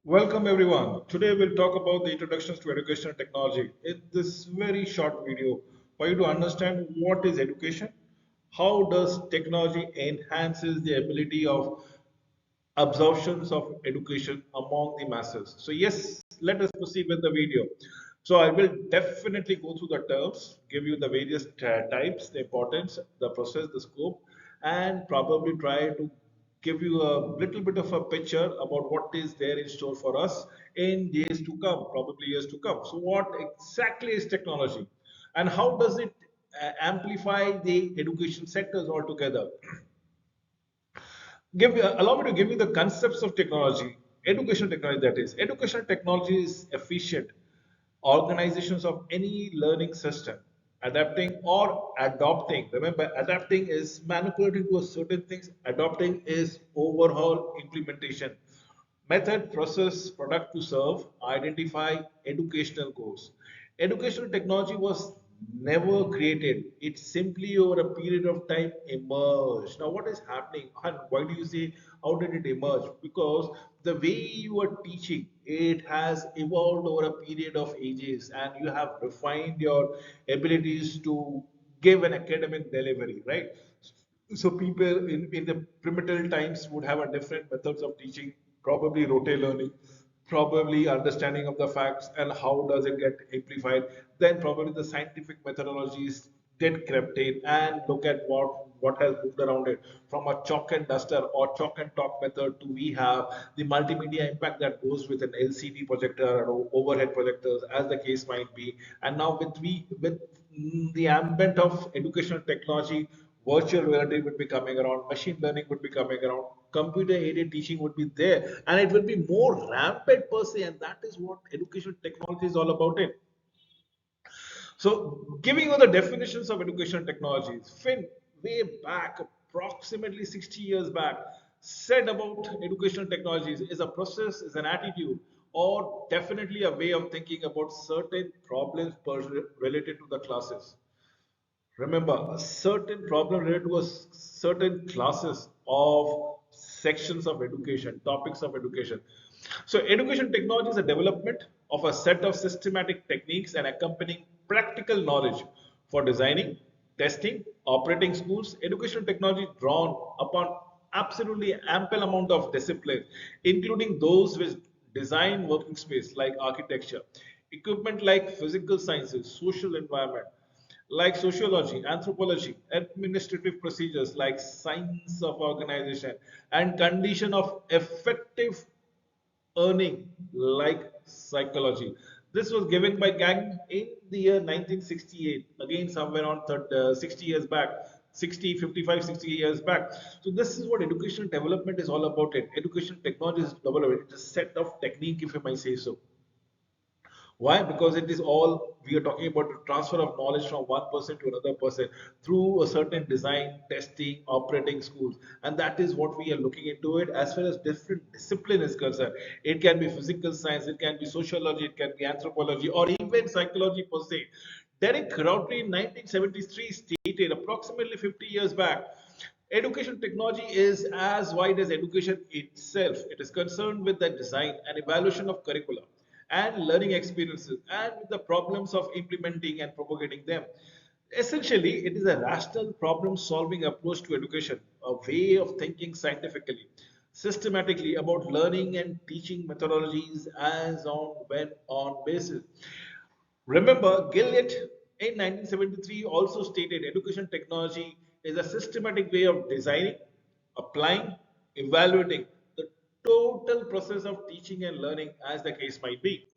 Welcome everyone. Today we'll talk about the introductions to educational technology. In this very short video, for you to understand what is education, how does technology enhances the ability of absorptions of education among the masses. So yes, let us proceed with the video. So I will definitely go through the terms, give you the various types, the importance, the process, the scope, and probably try to give you a little bit of a picture about what is there in store for us in days to come, probably years to come. So what exactly is technology and how does it amplify the education sectors altogether? Allow me to give you the concepts of technology, educational technology, that is educational technology is efficient organizations of any learning system adapting or adopting. Remember, adapting is manipulating to a certain things, adopting is overhaul implementation, method, process, product to serve, identify educational goals. Educational technology was never created. It simply over a period of time emerged. Now, what is happening? And why do you say how did it emerge? Because the way you are teaching, it has evolved over a period of ages, and you have refined your abilities to give an academic delivery, right? So people in the primitive times would have a different methods of teaching, probably rote learning, probably understanding of the facts and how does it get amplified. Then probably the scientific methodologies did crept in and look at what has moved around it, from a chalk and duster or chalk and talk method to we have the multimedia impact that goes with an LCD projector or overhead projectors, as the case might be. And now with the advent of educational technology, virtual reality would be coming around, machine learning would be coming around, computer aided teaching would be there, and it will be more rampant per se, and that is what educational technology is all about it. So, giving you the definitions of educational technologies, Finn, way back, approximately 60 years back, said about educational technologies is a process, is an attitude, or definitely a way of thinking about certain problems related to the classes. Remember, a certain problem related to a certain classes of sections of education, topics of education. So, education technology is a development of a set of systematic techniques and accompanying practical knowledge for designing, testing, operating schools. Educational technology drawn upon absolutely ample amount of disciplines, including those which design working space like architecture, equipment like physical sciences, social environment, like sociology, anthropology, administrative procedures like science of organization, and condition of effective earning like psychology. This was given by Gang in the year 1968, again somewhere around 60 years back, 60, 55, 60 years back. So this is what educational development is all about. It educational technology is development. It's a set of technique, if I may say so. Why? Because it is all we are talking about the transfer of knowledge from one person to another person through a certain design, testing, operating schools. And that is what we are looking into it as far as different discipline is concerned. It can be physical science, it can be sociology, it can be anthropology, or even psychology per se. Derek Crowley in 1973 stated approximately 50 years back, education technology is as wide as education itself. It is concerned with the design and evaluation of curricula and learning experiences and with the problems of implementing and propagating them. Essentially, it is a rational problem solving approach to education, a way of thinking scientifically, systematically about learning and teaching methodologies as on when on basis. Remember, Gillett in 1973 also stated education technology is a systematic way of designing, applying, evaluating the total process of teaching and learning, as the case might be.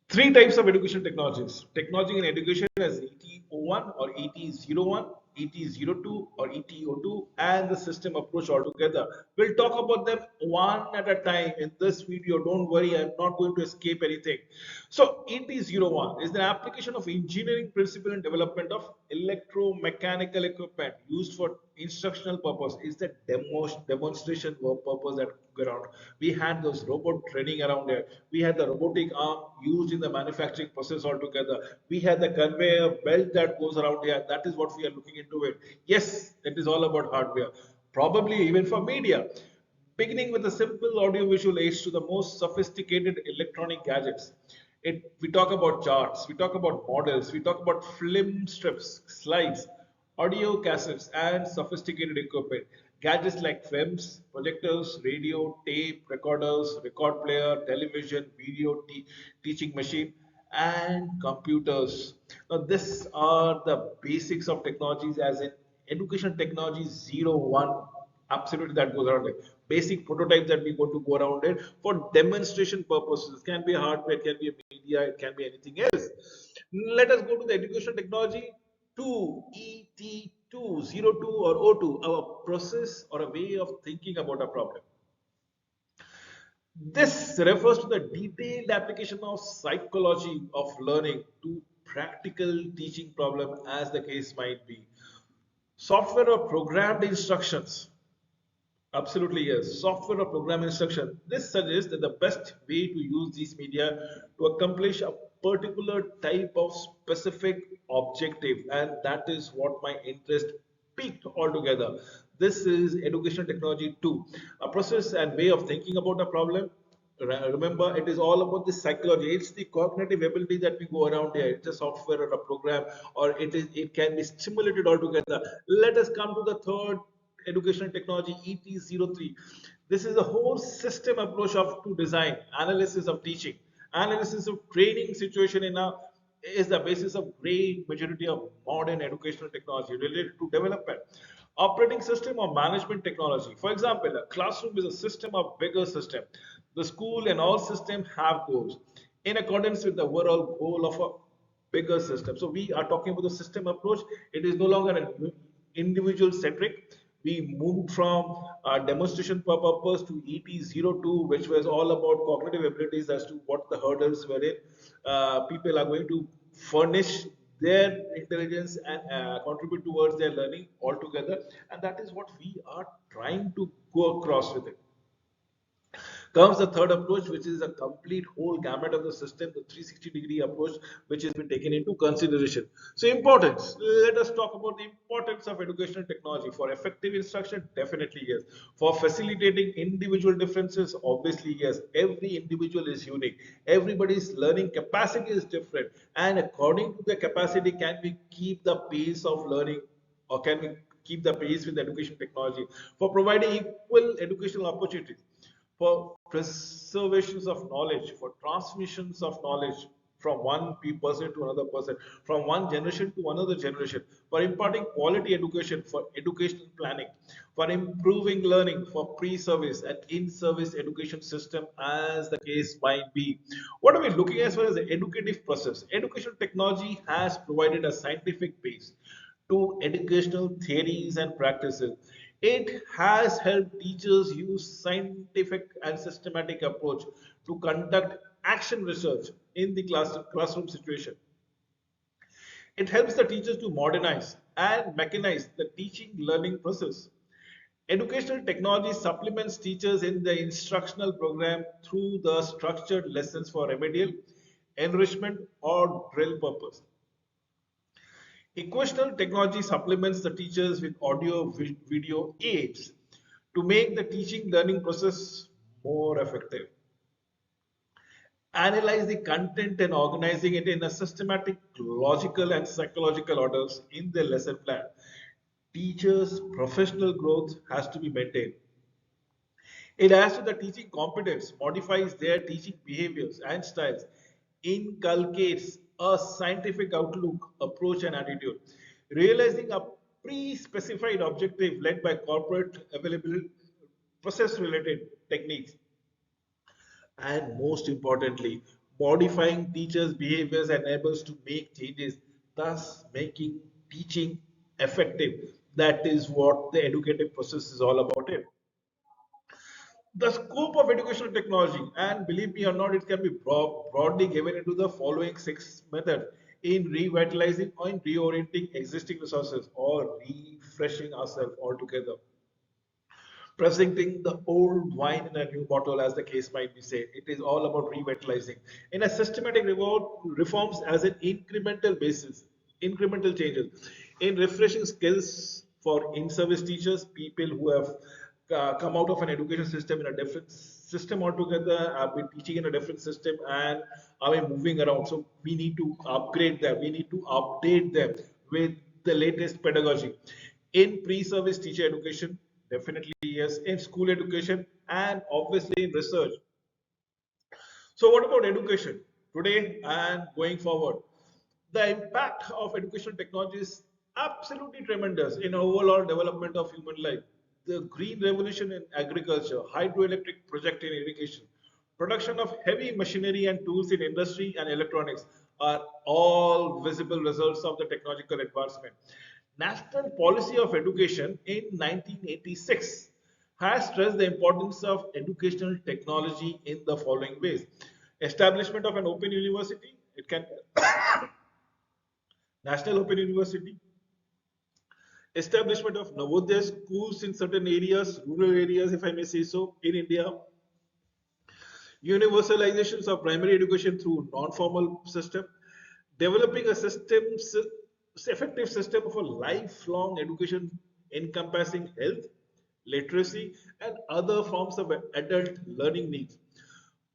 Three types of education technologies. Technology in education as ET01 or ET01, ET02 or ET02, and the system approach altogether. We'll talk about them one at a time in this video. Don't worry, I'm not going to escape anything. So ET01 is the application of engineering principle and development of electromechanical equipment used for instructional purpose. Is the demonstration purpose that around. We had those robot training around here. We had the robotic arm used in the manufacturing process altogether. We had the conveyor belt that goes around here. That is what we are looking into it. Yes, it is all about hardware. Probably even for media. Beginning with the simple audiovisual aids to the most sophisticated electronic gadgets. We talk about charts, we talk about models, we talk about film strips, slides, audio cassettes, and sophisticated equipment. Gadgets like films, projectors, radio, tape, recorders, record player, television, video, teaching machine, and computers. Now, these are the basics of technologies, as in education technology 01. Absolutely, that goes around it. Basic prototypes that we go to go around it for demonstration purposes. It can be a hardware, it can be a media, it can be anything else. Let us go to the education technology 2, ET2, 02 or O2, our process or a way of thinking about a problem. This refers to the detailed application of psychology of learning to practical teaching problem as the case might be. Software or programmed instructions. Absolutely, yes. Software or program instruction. This suggests that the best way to use these media to accomplish a particular type of specific objective, and that is what my interest piqued altogether. This is education technology 2, a process and way of thinking about a problem. Remember, it is all about the psychology. It's the cognitive ability that we go around here. It's a software or a program, or it can be stimulated altogether. Let us come to the third educational technology, ET03. This is a whole system approach of to design, analysis of teaching, analysis of training situation in a is the basis of great majority of modern educational technology related to development. Operating system or management technology. For example, a classroom is a system of bigger system. The school and all systems have goals in accordance with the overall goal of a bigger system. So we are talking about the system approach. It is no longer an individual centric. We moved from demonstration purpose to ET02, which was all about cognitive abilities as to what the hurdles were in. People are going to furnish their intelligence and contribute towards their learning altogether, and that is what we are trying to go across with it. Comes the third approach, which is a complete whole gamut of the system, the 360-degree approach, which has been taken into consideration. So, importance. Let us talk about the importance of educational technology for effective instruction. Definitely yes. For facilitating individual differences, obviously yes. Every individual is unique. Everybody's learning capacity is different, and according to the capacity, can we keep the pace of learning, or can we keep the pace with education technology for providing equal educational opportunities, for preservations of knowledge, for transmissions of knowledge from one person to another person, from one generation to another generation, for imparting quality education, for educational planning, for improving learning, for pre-service and in-service education system, as the case might be. What are we looking as far as the educative process? Education technology has provided a scientific base to educational theories and practices. It has helped teachers use scientific and systematic approach to conduct action research in the classroom situation. It helps the teachers to modernize and mechanize the teaching learning process. Educational technology supplements teachers in the instructional program through the structured lessons for remedial, enrichment, or drill purpose. Equational technology supplements the teachers with audio video aids to make the teaching learning process more effective. Analyze the content and organizing it in a systematic, logical, and psychological orders in the lesson plan. Teachers' professional growth has to be maintained. It adds to the teaching competence, modifies their teaching behaviors and styles, inculcates a scientific outlook, approach, and attitude, realizing a pre-specified objective led by corporate available process-related techniques, and most importantly, modifying teachers' behaviors enables to make changes, thus making teaching effective. That is what the educative process is all about. It. The scope of educational technology, and believe me or not, it can be broadly given into the following six methods in revitalizing or in reorienting existing resources or refreshing ourselves altogether. Presenting the old wine in a new bottle, as the case might be said. It is all about revitalizing. In a systematic reward, reforms as an incremental basis, incremental changes. In refreshing skills for in-service teachers, people who have come out of an education system in a different system altogether. I've been teaching in a different system and are moving around. So we need to upgrade them. We need to update them with the latest pedagogy. In pre-service teacher education, definitely yes. In school education and obviously in research. So what about education today and going forward? The impact of educational technology is absolutely tremendous in overall development of human life. The green revolution in agriculture, hydroelectric project in irrigation, production of heavy machinery and tools in industry and electronics are all visible results of the technological advancement. National Policy of Education in 1986 has stressed the importance of educational technology in the following ways. Establishment of an open university, it can National Open University, establishment of Navodaya schools in certain areas, rural areas, if I may say so, in India, universalizations of primary education through non-formal system, developing a effective system of a lifelong education encompassing health, literacy, and other forms of adult learning needs.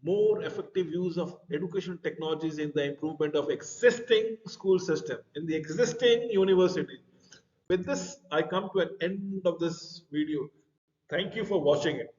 More effective use of education technologies in the improvement of existing school system, in the existing university. With this, I come to an end of this video. Thank you for watching it.